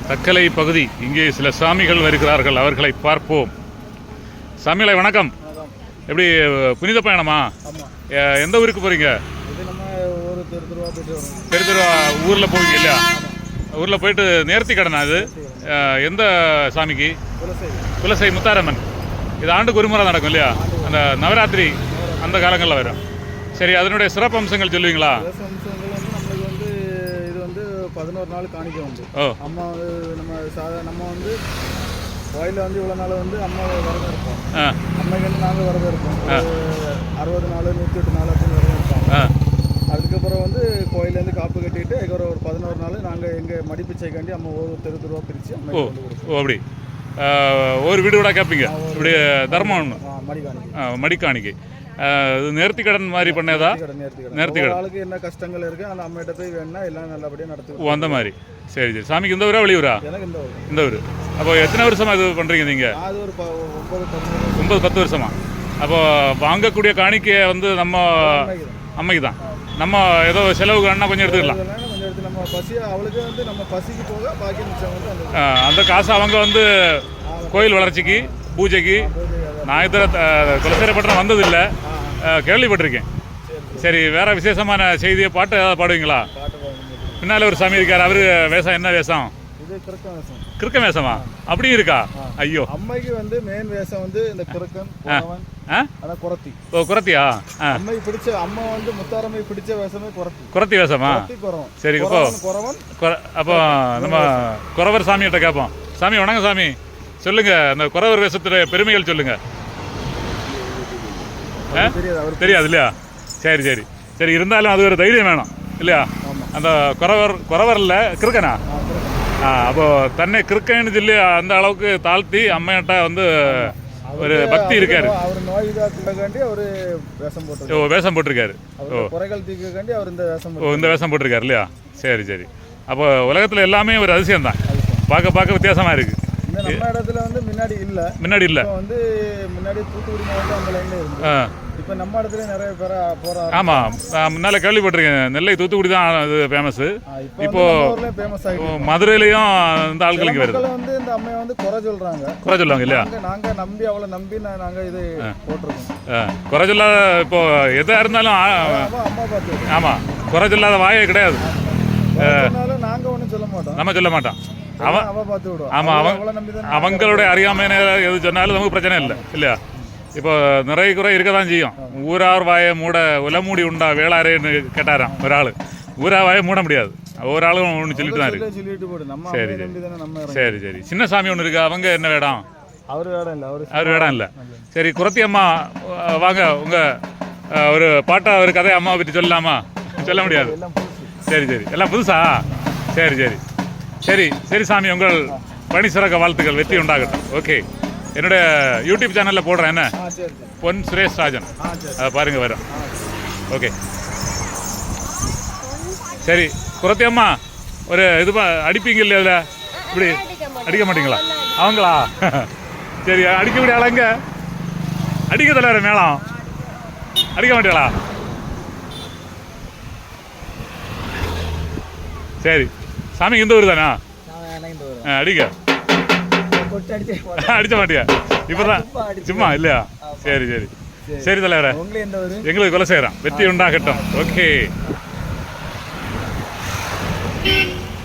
தக்கலை பகுதி. இங்கே சில சாமிகள் வருகிறார்கள், அவர்களை பார்ப்போம். சாமிகளை வணக்கம். எப்படி புனித பயணமா? எந்த ஊருக்கு போறீங்க? திருவா ஊரில் போவீங்க இல்லையா? ஊரில் போயிட்டு நேர்த்தி கடனா அது? எந்த சாமிக்கு? குலசை முத்தாரம்மன். இது ஆண்டுக்கு ஒரு முறை நடக்கும் இல்லையா? அந்த நவராத்திரி அந்த காலங்களில் வரும். சரி, அதனுடைய சிறப்பு அம்சங்கள் சொல்லுவீங்களா? 11 நாள் காணிக்க உண்டு. அம்மா வந்து நம்ம வந்து கோயிலில் வந்து இவ்வளோ நாள் வந்து அம்மா விரதம் இருப்போம். அம்மைக்கு வந்து நாங்கள் விரதம் இருப்போம். 60 நாள் 108 நாள் அப்படின்னு விரதம் இருப்போம். அதுக்கப்புறம் வந்து கோயிலேருந்து காப்பு கட்டிட்டு ஒரு 11 நாள் நாங்கள் எங்கள் மடிப்பிச்சைக்காண்டி அம்மா ஒவ்வொரு தெருவா பிரித்து அம்மா. ஓ, அப்படி ஒரு வீடு கூட கேட்பீங்க? இப்படி தர்மம் ஒன்று மடிக்காணிக்கை. நேர்த்தி கடன் மாதிரி பண்ணதா? நேர்த்தி கடன் ஆளுக்கு என்ன கஷ்டங்கள் இருக்கு அந்த அம்மையிட்ட போய் வேணா எல்லாம் நல்லபடியாக நடத்துவோம். அந்த மாதிரி. சரி சரி. சாமிக்கு இந்த ஊரா வெளியூரா? எனக்கு இந்த ஊர். அப்போ எத்தனை வருஷமா இது பண்ணுறீங்க நீங்கள்? அது ஒரு 9-10 வருஷமா. அப்போ வாங்கக்கூடிய காணிக்கையை வந்து நம்ம அம்மைக்கு தான். நம்ம ஏதோ செலவுக்கு வேணா கொஞ்சம் எடுத்துக்கலாம். நம்ம பசி அவளுக்கு வந்து நம்ம பசிக்கு போக பாக்கி மிச்சம் வந்து அந்த காசு அவங்க வந்து கோயில் வளர்ச்சிக்கு பூஜைக்கு. நான் இதில் குலசேரப்பட்டினம் வந்ததில்லை, கேள்விப்பட்டிருக்கேன். சரி, வேற விசேஷமான செய்தியை பாட்டு ஏதாவது பாடுவீங்களா? பின்னால் ஒரு சாமி இருக்கார், அவரு வேஷம் என்ன வேஷம்? கிறுக்க வேஷமா? அப்படியும் இருக்கா? ஐயோ, அம்மைக்கு வந்து மெயின் வேஷம் வந்து இந்த கிறுக்கன் குரத்தி. ஓ, குரத்தியா? அம்மை பிடிச்ச அம்மா வந்து முத்தாரம்மை பிடிச்ச வேஷமே குரத்தி வேஷமா? சரி, இப்போ அப்போ நம்ம குறவர் சாமிகிட்ட கேட்போம். சாமி வணக்கம். சாமி சொல்லுங்க, அந்த குறவர் வேஷத்துடைய பெருமைகள் சொல்லுங்க. தெரியாது இல்லையா? சரி சரி சரி. இருந்தாலும் அது ஒரு தைரியம் வேணும் இல்லையா? அந்த குறவர் இல்லை, கிறுக்கனா? அப்போ தன்னை கிறுக்கன்னு சொல்லி அந்த அளவுக்கு தாழ்த்தி அம்மையிட்ட வந்து ஒரு பக்தி இருக்காரு. வேஷம் போட்டிருக்காரு. இந்த வேஷம் போட்டிருக்காரு இல்லையா? சரி சரி. அப்போ உலகத்தில் எல்லாமே ஒரு அதிசயம் தான், பார்க்க வித்தியாசமாக இருக்கு. நம்ம இடத்துல வந்து முன்னாடி இல்ல வந்து முன்னாடி தூத்துக்குடி மாவட்டம் அந்த லைன்ல இருக்கு. இப்போ நம்ம இடத்துல நிறைய பேர் போறாங்க. ஆமா, நான் முன்னால கேள்விப்பட்டிருக்கேன். நெல்லை தூத்துக்குடி தான் அது ஃபேமஸ். இப்போ மதுரையிலயும் இந்த ஆட்களுக்கு வருது. வந்து இந்த அம்மையை வந்து குறை சொல்லுவாங்க இல்லையா? நாங்க நம்பி அவளை நம்பி நாங்க இது போட்டிருக்கோம். குறை சொல்லாத, இப்போ எதா இருந்தாலும் அம்மா பார்த்து. ஆமா, குறை சொல்லாத வாயே கிடையாது. நாங்க ஒன்றும் சொல்ல மாட்டோம், நம்ம சொல்ல மாட்டோம். அவங்களுடைய அறியாமையான எது சொன்னாலும் நமக்கு பிரச்சனை இல்லை இல்லையா? இப்போ நிறைய குறை இருக்க தான் செய்யும். ஊரார் வாயை மூட உலமூடி உண்டா வேளாரேன்னு கேட்டாராம் ஒரு ஆள். ஊரா வாயை மூட முடியாது, ஒரு ஆளும் ஒன்று சொல்லிட்டு தான் இருக்கு. சரி சரி சரி சரி. சின்ன சாமி ஒன்று இருக்கு, அவங்க என்ன வேடம்? அவர் வேடம் இல்லை. சரி, குரத்தி அம்மா வாங்க, உங்கள் ஒரு பாட்டா ஒரு கதை அம்மாவை பற்றி சொல்லலாமா? சொல்ல முடியாது. சரி சரி. எல்லாம் புதுசா? சரி சரி சரி சரி. சாமி, உங்கள் பணி சிறக்க வாழ்த்துக்கள், வெற்றி உண்டாகட்டும். ஓகே, என்னுடைய யூடியூப் சேனலில் போடுறேன். என்ன? பொன் சுரேஷ் ராஜன், அதை பாருங்கள், வரும். ஓகே, சரி. குரத்தி அம்மா ஒரு இது அடிப்பீங்க இல்லையா? இப்படி அடிக்க மாட்டீங்களா? அவங்களா? சரி, அடிக்க முடியாது. அங்கே அடிக்க தலைவர மேளம் அடிக்க மாட்டீங்களா? சரி. சாமி இந்த ஊர் தானா? அடிக்க அடிச்ச மாட்டியா? இப்பதான் சும்மா இல்லையா? சரி சரி சரி தலைவர, எங்களுக்கு கொலை செய்யறோம். வெற்றி உண்டாகட்டும். ஓகே.